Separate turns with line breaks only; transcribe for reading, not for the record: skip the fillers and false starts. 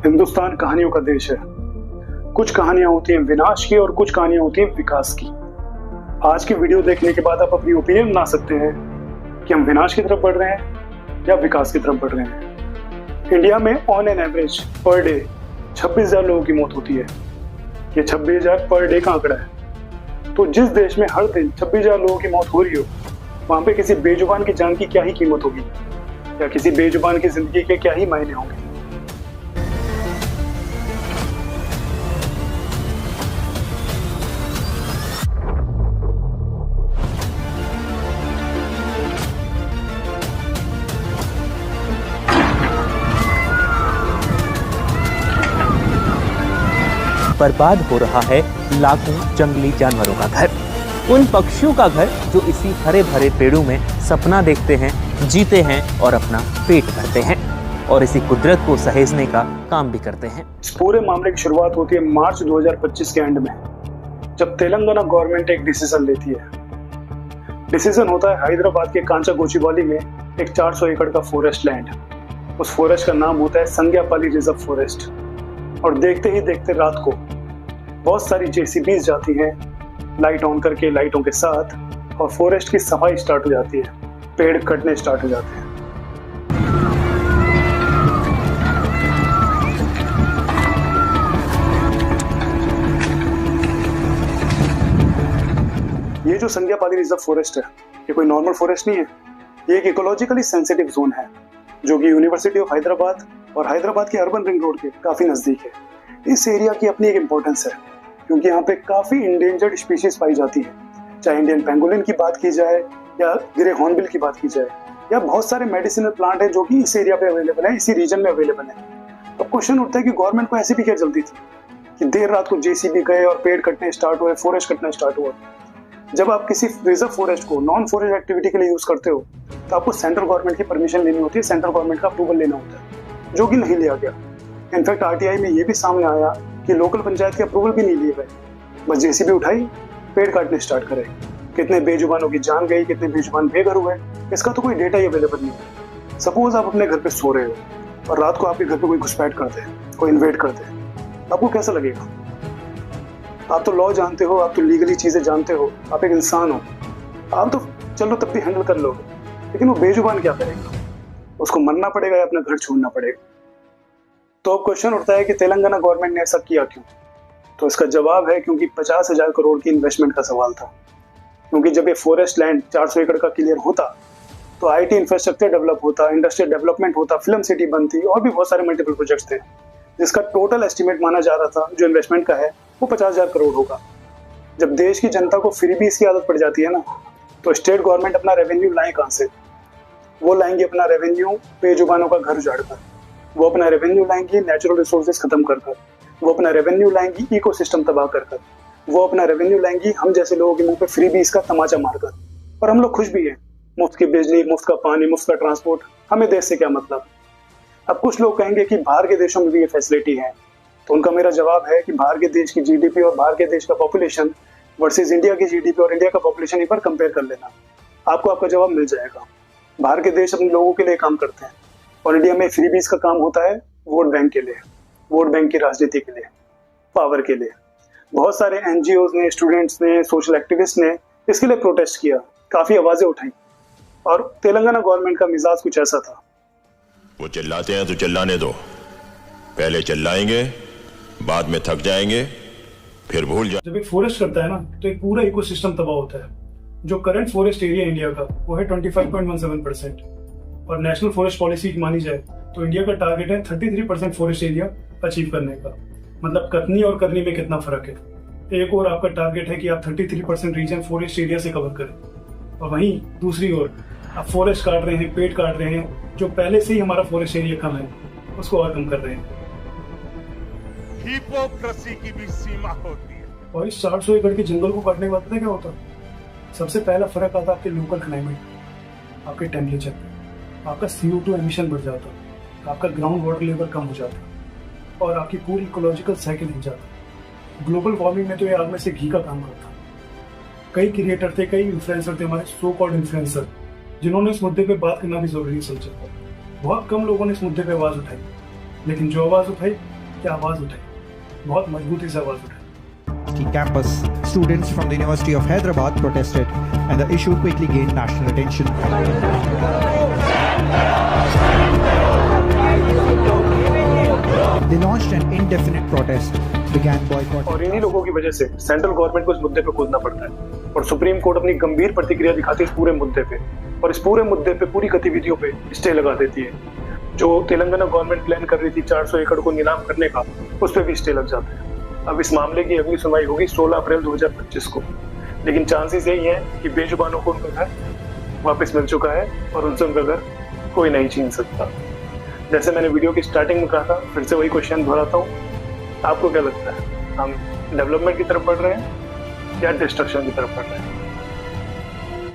हिंदुस्तान कहानियों का देश है। कुछ कहानियां होती हैं विनाश की और कुछ कहानियां होती हैं विकास की। आज की वीडियो देखने के बाद आप अपनी ओपिनियन बना सकते हैं कि हम विनाश की तरफ बढ़ रहे हैं या विकास की तरफ बढ़ रहे हैं। इंडिया में on an average per day 26,000 लोगों की मौत होती है। ये 26,000 पर डे का आंकड़ा है। तो जिस देश में हर दिन 26,000 लोगों की मौत हो रही हो, वहां पे किसी बेजुबान की जान की क्या ही कीमत होगी, या किसी बेजुबान की जिंदगी के क्या ही मायने होंगे।
बर्बाद हो रहा है लाखों जंगली जानवरों का घर, उन पक्षियों का घर जो इसी हरे भरे पेड़ों में सपना देखते हैं, जीते हैं और अपना पेट भरते हैं और इसी कुदरत को सहेजने का काम भी करते हैं।
इस पूरे मामले की शुरुआत होती है मार्च 2025 के एंड में, जब तेलंगाना गवर्नमेंट एक डिसीजन लेती है। डिसीजन होता है हैदराबाद के कांचागोचिवाली में एक 400 एकड़ का फॉरेस्ट लैंड। उस फॉरेस्ट का नाम होता है संग्यापाली रिजर्व फॉरेस्ट। और देखते ही देखते रात को बहुत सारी जेसीबीज जाती हैं लाइट ऑन करके, लाइटों के साथ, और फॉरेस्ट की सफाई स्टार्ट हो जाती है। पेड़ कटने स्टार्ट हो जाते हैं। ये जो संग्यापाली रिजर्व फॉरेस्ट है, ये कोई नॉर्मल फॉरेस्ट नहीं है। ये एक इकोलॉजिकली सेंसिटिव जोन है जो कि यूनिवर्सिटी ऑफ हैदराबाद और हैदराबाद के अर्बन रिंग रोड के काफी नजदीक है। इस एरिया की अपनी एक इम्पोर्टेंस है क्योंकि यहाँ पे काफी इंडेंजर्ड स्पीशीज पाई जाती है। चाहे इंडियन पेंगोलिन की बात की जाए या ग्रे हॉर्नबिल की बात की जाए, या बहुत सारे मेडिसिनल प्लांट है जो कि इस एरिया पे अवेलेबल है, इसी रीजन में अवेलेबल है। तो क्वेश्चन उठता है कि गवर्नमेंट को ऐसी भी क्या जल्दी थी कि देर रात को जेसीबी गए और पेड़ कटने स्टार्ट हुए, फॉरेस्ट कटना स्टार्ट हुआ। जब आप किसी रिजर्व फॉरेस्ट को नॉन फॉरेस्ट एक्टिविटी के लिए यूज करते हो तो आपको सेंट्रल गवर्नमेंट की परमिशन लेनी होती है, सेंट्रल गवर्नमेंट का अप्रूवल लेना होता है, जो कि नहीं लिया गया। इनफैक्ट आरटीआई में ये भी सामने आया कि लोकल पंचायत के अप्रूवल भी नहीं लिए गए, बस जेसीबी उठाई, पेड़ काटने स्टार्ट करे। कितने बेजुबानों की जान गई, कितने बेजुबान बेघर हुए, इसका तो कोई डेटा ही अवेलेबल नहीं है। सपोज आप अपने घर पे सो रहे हो और रात को आपके घर पे कोई घुसपैठ करते हैं, कोई इन्वेड करते हैं, आपको कैसा लगेगा? आप तो लॉ जानते हो, आप तो लीगली चीजें जानते हो, आप एक इंसान हो, आप तो चलो तब भी हैंडल कर लोगे, लेकिन वो बेजुबान क्या करेगा? उसको मरना पड़ेगा या अपना घर छोड़ना पड़ेगा? तो अब क्वेश्चन उठता है कि तेलंगाना गवर्नमेंट ने ऐसा किया क्यों? तो इसका जवाब है क्योंकि 50,000 करोड़ की इन्वेस्टमेंट का सवाल था। क्योंकि जब ये फॉरेस्ट लैंड 400 एकड़ का क्लियर होता तो आईटी इंफ्रास्ट्रक्चर डेवलप होता, इंडस्ट्रियल डेवलपमेंट होता, फिल्म सिटी बनती और भी बहुत सारे मल्टीपल प्रोजेक्ट्स थे, जिसका टोटल एस्टिमेट माना जा रहा था जो इन्वेस्टमेंट का है वो 50,000 करोड़ होगा। जब देश की जनता को फ्रीबीज की आदत पड़ जाती है ना, तो स्टेट गवर्नमेंट अपना रेवेन्यू लाए कहाँ से? वो लाएंगे अपना रेवेन्यू बेजुबानों का घर उजाड़ कर, वो अपना रेवेन्यू लाएंगी नेचुरल रिसोर्सेज खत्म कर कर, वो अपना रेवेन्यू लाएंगी इकोसिस्टम तबाह कर कर, वो अपना रेवेन्यू लाएंगी हम जैसे लोगों के मुंह पे फ्रीबीज का तमाचा मारकर। और हम लोग खुश भी हैं, मुफ्त की बिजली, मुफ्त का पानी, मुफ्त का ट्रांसपोर्ट, हमें देश से क्या मतलब? अब कुछ लोग कहेंगे कि बाहर के देशों में भी ये फैसिलिटी है, तो उनका मेरा जवाब है कि बाहर के देश की जीडीपी और बाहर के देश का पॉपुलेशन वर्सेस इंडिया की जीडीपी और इंडिया का पॉपुलेशन एक बार कंपेयर कर लेना, आपको आपका जवाब मिल जाएगा। बाहर के देश अपने लोगों के लिए काम करते हैं और इंडिया में फ्रीबीज का काम होता है वोट बैंक के लिए, वोट बैंक की राजनीति के लिए, पावर के लिए। बहुत सारे एनजीओज ने, स्टूडेंट्स ने, सोशल एक्टिविस्ट ने इसके लिए प्रोटेस्ट किया, काफी आवाजें उठाई, और तेलंगाना गवर्नमेंट का मिजाज कुछ ऐसा था।
वो चिल्लाते हैं तो चिल्लाने दो, पहले चिल्लाएंगे, बाद में थक जाएंगे, फिर भूल जाए।
जब एक फॉरेस्ट करता है ना, तो एक पूरा इकोसिस्टम तबाह होता है। जो करंट फॉरेस्ट एरिया इंडिया का वो है 25.17%, और नेशनल फॉरेस्ट पॉलिसी की मानी जाए तो इंडिया का टारगेट है 33% फॉरेस्ट एरिया अचीव करने का। मतलब कटनी और करनी में कितना फर्क है। एक और आपका टारगेट है कि आप 33% रीजन फॉरेस्ट एरिया से कवर करें, और वहीं दूसरी ओर आप फॉरेस्ट काट रहे हैं, पेड़ काट रहे हैं, जो पहले से ही हमारा फॉरेस्ट एरिया कम है उसको और कम कर रहे हैं।
हिपोक्रेसी की भी सीमा होती है।
और इस 400 एकड़ के जंगल को काटने के बाद पता है क्या होता? सबसे पहला फर्क आता आपके लोकल क्लाइमेट, आपके टेम्परेचर पे, आपका CO2 एमिशन बढ़ जाता, आपका ग्राउंड वाटर लेवल कम हो जाता, और आपकी पूरी इकोलॉजिकल साइकिल हिल जाता। ग्लोबल वार्मिंग में तो ये आग में से घी का काम करता। कई क्रिएटर थे, कई इन्फ्लुएंसर थे, हमारे सो कॉल्ड इन्फ्लुएंसर, जिन्होंने इस मुद्दे पे बात करना भी जरूरी समझा। बहुत कम लोगों ने इस मुद्दे पे आवाज उठाई, लेकिन जो आवाज उठाई की आवाज़ उठाई, बहुत मजबूती से आवाज़ उठाई।
Campus, students from the University of Hyderabad protested, and the issue quickly gained national attention. They launched an indefinite protest, began boycott.
और इन्हीं लोगों की वजह से सेंट्रल गवर्नमेंट को इस मुद्दे पे कूदना पड़ता है और सुप्रीम कोर्ट अपनी गंभीर प्रतिक्रिया दिखाती है इस पूरे मुद्दे पे, और इस पूरे मुद्दे पे पूरी गतिविधियों पे स्टे लगा देती है। जो तेलंगाना गवर्नमेंट प्लान कर रही थी 400 एकड़ को नीलाम करने का, उस पर भी स्टे लग जाता है। अब इस मामले की अगली सुनवाई होगी 16 अप्रैल 2025 को, लेकिन चांसेस यही है कि बेजुबानों को उनका घर वापस मिल चुका है और उनसे उनका घर कोई नहीं छीन सकता। जैसे मैंने वीडियो की स्टार्टिंग में कहा था, फिर से वही क्वेश्चन दोहराता हूँ, आपको क्या लगता है, हम डेवलपमेंट की तरफ बढ़ रहे हैं या डिस्ट्रक्शन की तरफ बढ़ रहे हैं?